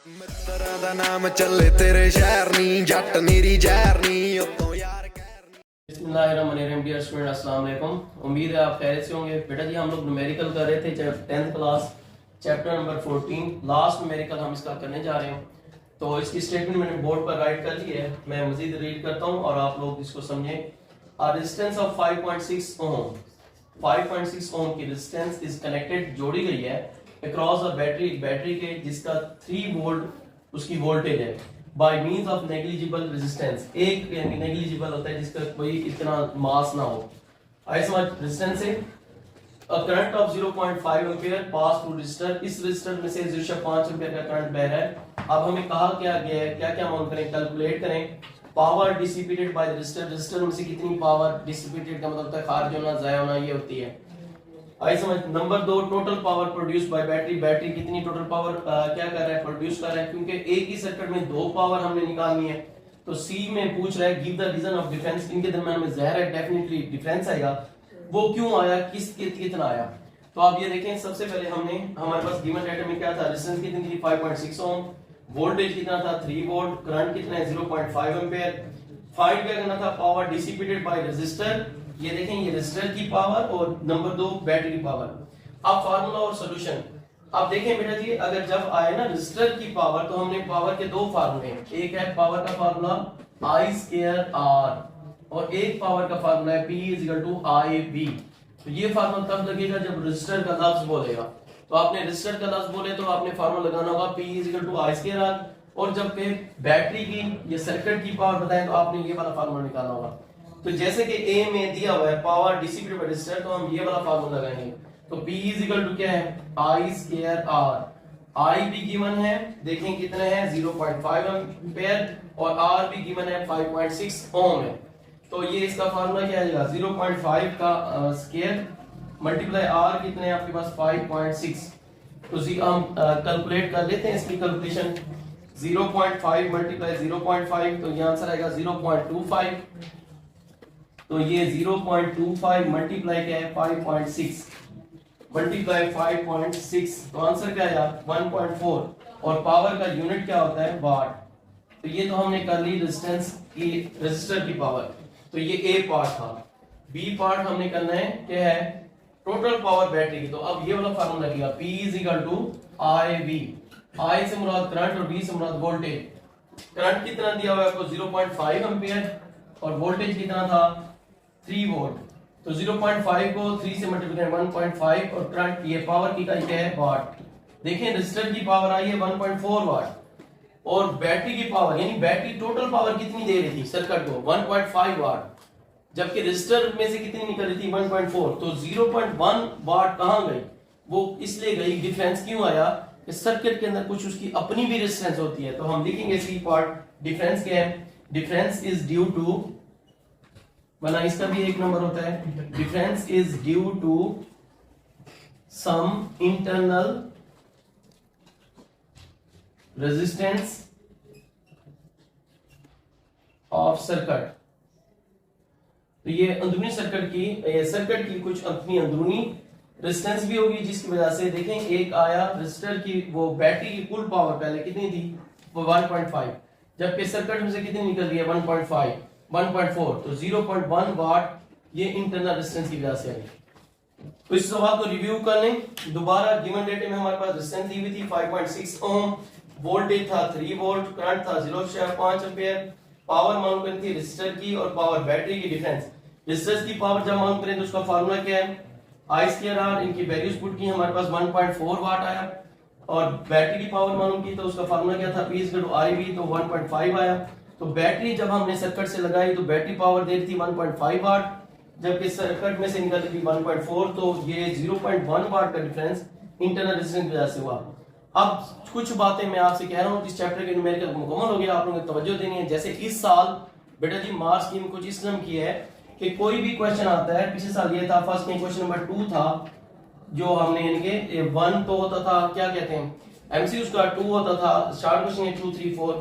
ਮਿੱਤਰਾਂ ਦਾ ਨਾਮ ਚੱਲੇ ਤੇਰੇ शहर नी जट नीरी जहर नी उतों यार बिस्मिल्लाहिर्रहमानिर्रहीम डियर स्टूडेंट अस्सलाम वालेकुम। उम्मीद है आप खैरियत से होंगे। बेटा जी हम लोग न्यूमेरिकल कर रहे थे 10th class chapter number 14 last numerical हम इसका करने जा रहे हैं। तो इसकी स्टेटमेंट मैंने बोर्ड पर राइट कर ली है, मैं मजीद रीड करता हूँ और आप लोग इसको समझें। अ रेजिस्टेंस ऑफ 5.6 ओम 5.6 ओम की रेजिस्टेंस इज कनेक्टेड जोड़ी गई है अक्रॉस अ बैटरी के जिसका 3 वोल्ट उसकी वोल्टेज है by means of negligible resistance. एक नेग्लिजिबल होता है जिसका कोई इतना मास ना हो। आई समझ रेजिस्टेंस से a current of 0.5 ampere pass through register. इस रजिस्टर में से 0.5 एंपियर का करंट बह रहा है। अब हमें कहा क्या गया है, क्या क्या मालूम करें, कैलकुलेट करें power dissipated by resistor. Resistor में से कितनी पावर डिसिपेटेड का मतलब होता है खारिज होना, जाया होना, ये होती है। आई समझ। Number 2 total power produce by battery. Battery कितनी टोटल पावर क्या कर रहा है, प्रोड्यूस कर रहा है, क्योंकि एक ही सर्किट में 2 पावर हमने निकालनी है। तो सी में पूछ रहा है give the reason of difference. इनके दरमियान में ज़ाहिर है डेफिनेटली डिफरेंस आएगा, वो क्यों आया, कितना आया। तो आप ये देखें, सबसे पहले हमने हमारे पास गिवन डाटा में क्या था, रेजिस्टेंस कितनी थी 5.6 ओम, वोल्टेज कितना था 3 वोल्ट, करंट कितना है 0.5 एंपियर। फाइंड क्या करना था पावर डिसिपेटेड बाय रेजिस्टर। ये देखें ये रेजिस्टर की पावर और नंबर 2 बैटरी की पावर। अब फार्मूला और सॉल्यूशन। अब देखें बेटा जी अगर जब आए ना रेजिस्टर की पावर तो हमने पावर के 2 फार्मूले हैं। एक है पावर का फार्मूला I²R और एक पावर का फार्मूला है P = IB। तो ये फार्मूला तब लगेगा जब रेजिस्टर का लफ्ज बोलेगा। तो आपने रेजिस्टर का लफ्ज बोले तो आपने फार्मूला लगाना होगा P = I²R और जब पे बैटरी की या सर्किट की पावर बताएं तो आपने ये वाला फार्मूला निकालना होगा। तो जैसे कि ए में दिया हुआ है पावर डिसिपेटेड बाय रेजिस्टर, तो हम ये वाला फार्मूला लगाएंगे। तो P = क्या है I²R। I भी गिवन है, देखें कितने हैं 0.5 एंपियर और R भी गिवन है 5.6 ओम है। तो ये इसका फार्मूला क्या आएगा 0.5 का स्क्वायर मल्टीप्लाई R कितने हैं आपके पास 5.6। तो हम कैलकुलेट कर लेते हैं इसकी कैलकुलेशन। 0.5 मल्टीप्लाई 0.5 तो ये आंसर आएगा 0.25। तो ये 0.25 मल्टीप्लाई क्या है 5.6 मल्टीप्लाई 5.6 तो आंसर क्या आया 1.4 और पावर का यूनिट क्या होता है वाट। तो ये तो हमने कर ली रेजिस्टेंस की रेजिस्टर की पावर। तो ये ए पार्ट था। बी पार्ट हमने करना है क्या है टोटल पावर बैटरी की। तो अब ये वाला फार्मूला लगेगा P = IB। I से मुराद करंट और B से मुराद वोल्टेज। करंट कितना दिया हुआ है आपको 0.5 एंपियर और वोल्टेज कितना था 3 वोल्ट। तो 0.5 को 3 से मल्टीप्लाई 1.5 और करंट ये पावर की इकाई क्या है वाट। देखें रेजिस्टर की पावर आई है 1.4 वाट और बैटरी की पावर यानी बैटरी टोटल पावर कितनी दे रही थी सर्किट को 1.5 वाट, जबकि रेजिस्टर में से कितनी निकल रही थी 1.4। तो 0.1 वाट कहां गई, वो इसलिए गई, डिफरेंस क्यों आया कि सर्किट के अंदर कुछ उसकी अपनी भी रेजिस्टेंस होती है। तो हम लिखेंगे सी पार्ट डिफरेंस क्या है, डिफरेंस इज ड्यू टू, वरना इसका भी एक नंबर होता है, difference is due to some internal resistance of circuit. तो ये अंदरूनी सर्किट की कुछ अपनी अंदरूनी रेजिस्टेंस भी होगी जिसकी वजह से देखें एक आया रेजिस्टर की वो बैटरी की कुल पावर पहले कितनी थी वो 1.5, जबकि सर्किट में से कितनी निकल रही है 1.5 1.4। तो 0.1 वाट ये इंटरनल रेजिस्टेंस की वजह से आई। तो इस सवाल को रिव्यू कर लें दोबारा। गिवन डेटा में हमारे पास रेजिस्टेंस दी हुई थी 5.6 ओम, वोल्टेज था 3 वोल्ट, करंट था 0.5 एंपियर, पावर मालूम करनी थी रेजिस्टर की और पावर बैटरी की डिफरेंस। रेजिस्टर की पावर जब मालूम करें तो उसका फार्मूला क्या है I²R। इनकी वैल्यूज पुट की हमारे पास 1.4 वाट आया और बैटरी की पावर मालूम की तो उसका फार्मूला क्या था P = IB तो 1.5 आया। तो बैटरी जब हमने सर्किट से लगाई तो बैटरी पावर दे रही थी 1.5 वाट, जबकि सर्किट में से निकल रही थी 1.4। तो ये 0.1 वाट का डिफरेंस इंटरनल रेजिस्टेंस की वजह से हुआ। अब कुछ बातें मैं आपसे कह रहा हूँ इस चैप्टर के न्यूमेरिकल मुकम्मल हो गया, आप लोगों को तवज्जो देनी है। जैसे इस साल बेटा जी मार्क्स स्कीम कुछ इस तरह की है कि कोई भी क्वेश्चन आता है, पिछले साल ये था फर्स्ट में क्वेश्चन नंबर 2 था जो हमने इनके 1 तो होता था क्या कहते हैं एमसीक्यूज का, 2 होता था शॉर्ट क्वेश्चन 2 3 4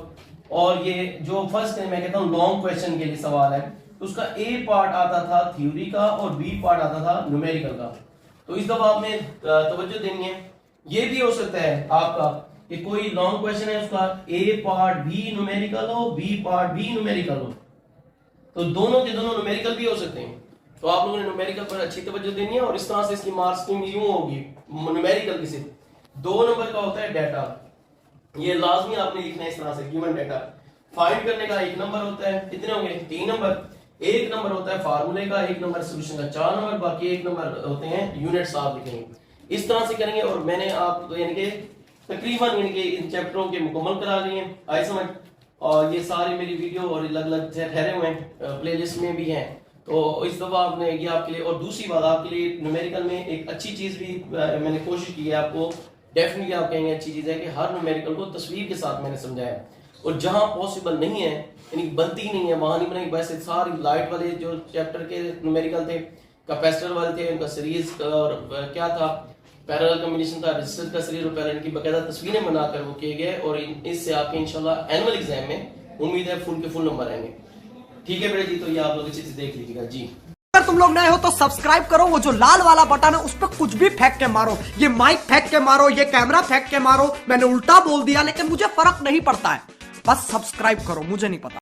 और ये जो फर्स्ट है मैं कहता हूँ लॉन्ग क्वेश्चन के लिए सवाल है तो उसका ए पार्ट आता था थ्योरी का और बी पार्ट आता था न्यूमेरिकल का। तो इस दफा आपने तवज्जो देनी है। ये भी हो सकता है आपका कि कोई लॉन्ग क्वेश्चन है उसका ए पार्ट भी न्यूमेरिकल हो, बी पार्ट भी न्यूमेरिकल हो, तो दोनों के दोनों न्यूमेरिकल भी हो सकते हैं। तो आप लोगों ने न्यूमेरिकल पर अच्छी तवज्जो देनी है और इस तरह से इसकी मार्क्स स्कीम यूं होगी। न्यूमेरिकल की सिर्फ 2 नंबर का होता है डाटा, ये लाजमी आपने लिखना है इस तरह से, गिवन डाटा। फाइंड करने का 1 नंबर होता है, कितने होंगे 3 नंबर। 1 नंबर होता है फार्मूले का, 1 नंबर सोल्यूशन का, 4 नंबर, बाकी 1 नंबर होते हैं यूनिट्स आप लिखेंगे। इस तरह से करेंगे और मैंने आपको यानी कि तकरीबन यानी कि इन चैप्टरों के मुकम्मल करा दिए हैं, आए समझ। और ये सारी मेरी वीडियो और अलग अलग ठहरे हुए हैं, प्लेलिस्ट में भी हैं। तो इस दफा आपने ये आपके लिए, और दूसरी बात आपके लिए न्यूमेरिकल में एक अच्छी चीज भी मैंने कोशिश की है आपको, डेफिनेटली आप कहेंगे अच्छी चीज है कि हर न्यूमेरिकल को तस्वीर के साथ मैंने समझाया, और जहां पॉसिबल नहीं है यानी बनती नहीं है वहां नहीं बनाई। वैसे सारी लाइट वाले जो चैप्टर के न्यूमेरिकल थे, कैपेसिटर वाले थे, उनका सीरीज और क्या था, पैरेलल कॉम्बिनेशन था, रेजिस्टेंस का सीरीज और पैरेलल की बकायदा तस्वीरें बनाकर वो किए गए, और इससे आपके इंशाल्लाह एनुअल एग्जाम में उम्मीद है फुल के फुल नंबर आएंगे। ठीक है बेटा जी, तो ये आप लोग अच्छे से देख लीजिएगा जी। अगर तुम लोग नए हो तो सब्सक्राइब करो, वो जो लाल वाला बटन है उस पर कुछ भी फेंक के मारो, ये माइक फेंक के मारो, ये कैमरा फेंक के मारो, मैंने उल्टा बोल दिया लेकिन मुझे फर्क नहीं पड़ता है, बस सब्सक्राइब करो, मुझे नहीं पता।